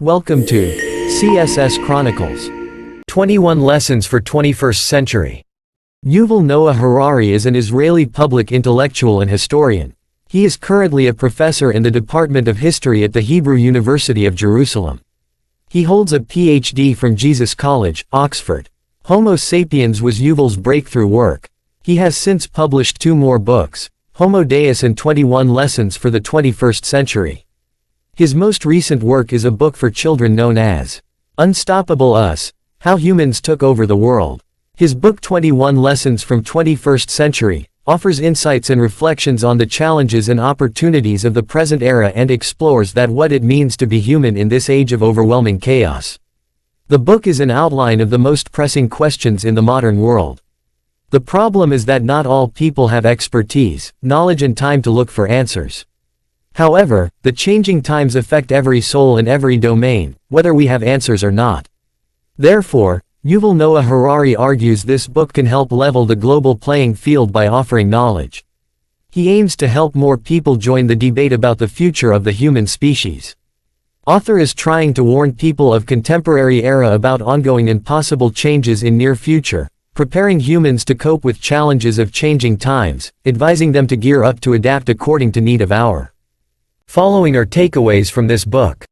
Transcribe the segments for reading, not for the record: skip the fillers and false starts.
Welcome to CSS Chronicles. 21 Lessons for 21st Century. Yuval Noah Harari is an Israeli public intellectual and historian. He is currently a professor in the Department of History at the Hebrew University of Jerusalem. He holds a PhD from Jesus College, Oxford. Homo Sapiens was Yuval's breakthrough work. He has since published 2 more books, Homo Deus and 21 Lessons for the 21st Century. His most recent work is a book for children known as Unstoppable Us: How Humans Took Over the World. His book 21 Lessons from 21st Century offers insights and reflections on the challenges and opportunities of the present era and explores what it means to be human in this age of overwhelming chaos. The book is an outline of the most pressing questions in the modern world. The problem is that not all people have expertise, knowledge and time to look for answers. However, the changing times affect every soul in every domain, whether we have answers or not. Therefore, Yuval Noah Harari argues this book can help level the global playing field by offering knowledge. He aims to help more people join the debate about the future of the human species. Author is trying to warn people of contemporary era about ongoing and possible changes in near future, preparing humans to cope with challenges of changing times, advising them to gear up to adapt according to need of hour. Following are takeaways from this book.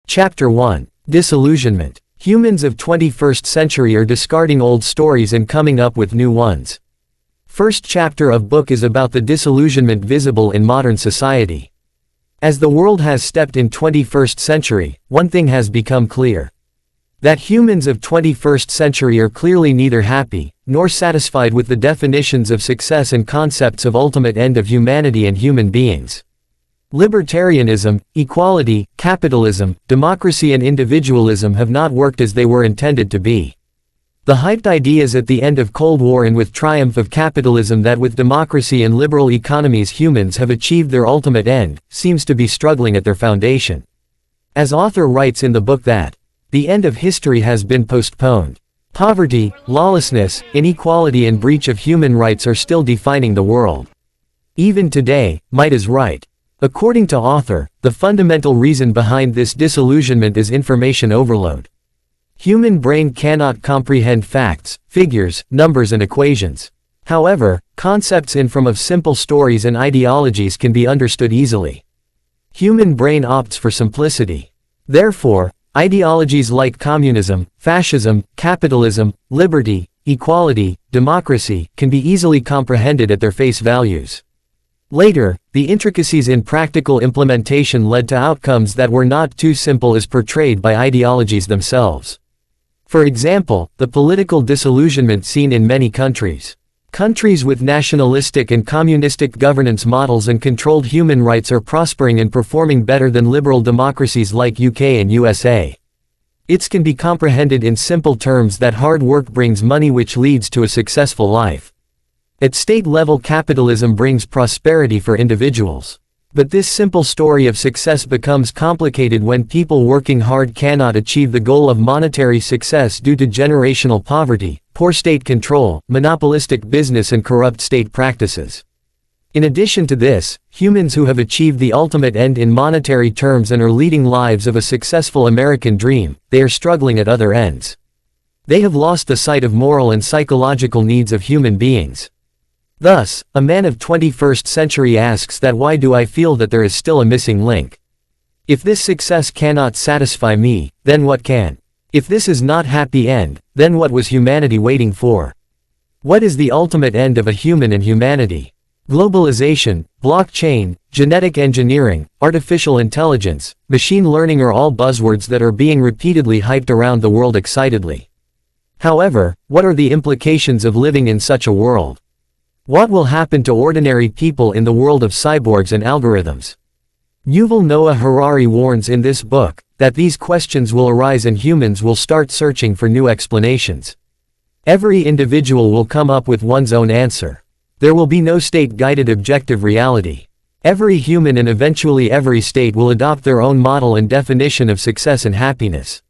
Chapter 1. Disillusionment. Humans of 21st century are discarding old stories and coming up with new ones. First chapter of book is about the disillusionment visible in modern society. As the world has stepped in 21st century, one thing has become clear. That humans of 21st century are clearly neither happy, nor satisfied with the definitions of success and concepts of ultimate end of humanity and human beings. Libertarianism, equality, capitalism, democracy and individualism have not worked as they were intended to be. The hyped ideas at the end of Cold War and with triumph of capitalism that with democracy and liberal economies humans have achieved their ultimate end, seems to be struggling at their foundation. As author writes in the book that, the end of history has been postponed. Poverty, lawlessness, inequality and breach of human rights are still defining the world. Even today, might is right. According to author, the fundamental reason behind this disillusionment is information overload. Human brain cannot comprehend facts, figures, numbers and equations. However, concepts in from of simple stories and ideologies can be understood easily. Human brain opts for simplicity. Therefore, ideologies like communism, fascism, capitalism, liberty, equality, democracy, can be easily comprehended at their face values. Later, the intricacies in practical implementation led to outcomes that were not too simple as portrayed by ideologies themselves. For example, the political disillusionment seen in many countries. Countries with nationalistic and communistic governance models and controlled human rights are prospering and performing better than liberal democracies like UK and USA. It can be comprehended in simple terms that hard work brings money which leads to a successful life. At state level capitalism brings prosperity for individuals. But this simple story of success becomes complicated when people working hard cannot achieve the goal of monetary success due to generational poverty, poor state control, monopolistic business and corrupt state practices. In addition to this, humans who have achieved the ultimate end in monetary terms and are leading lives of a successful American dream, they are struggling at other ends. They have lost the sight of moral and psychological needs of human beings. Thus, a man of 21st century asks that why do I feel that there is still a missing link? If this success cannot satisfy me, then what can? If this is not happy end, then what was humanity waiting for? What is the ultimate end of a human and humanity? Globalization, blockchain, genetic engineering, artificial intelligence, machine learning are all buzzwords that are being repeatedly hyped around the world excitedly. However, what are the implications of living in such a world? What will happen to ordinary people in the world of cyborgs and algorithms? Yuval Noah Harari warns in this book that these questions will arise and humans will start searching for new explanations. Every individual will come up with one's own answer. There will be no state-guided objective reality. Every human and eventually every state will adopt their own model and definition of success and happiness.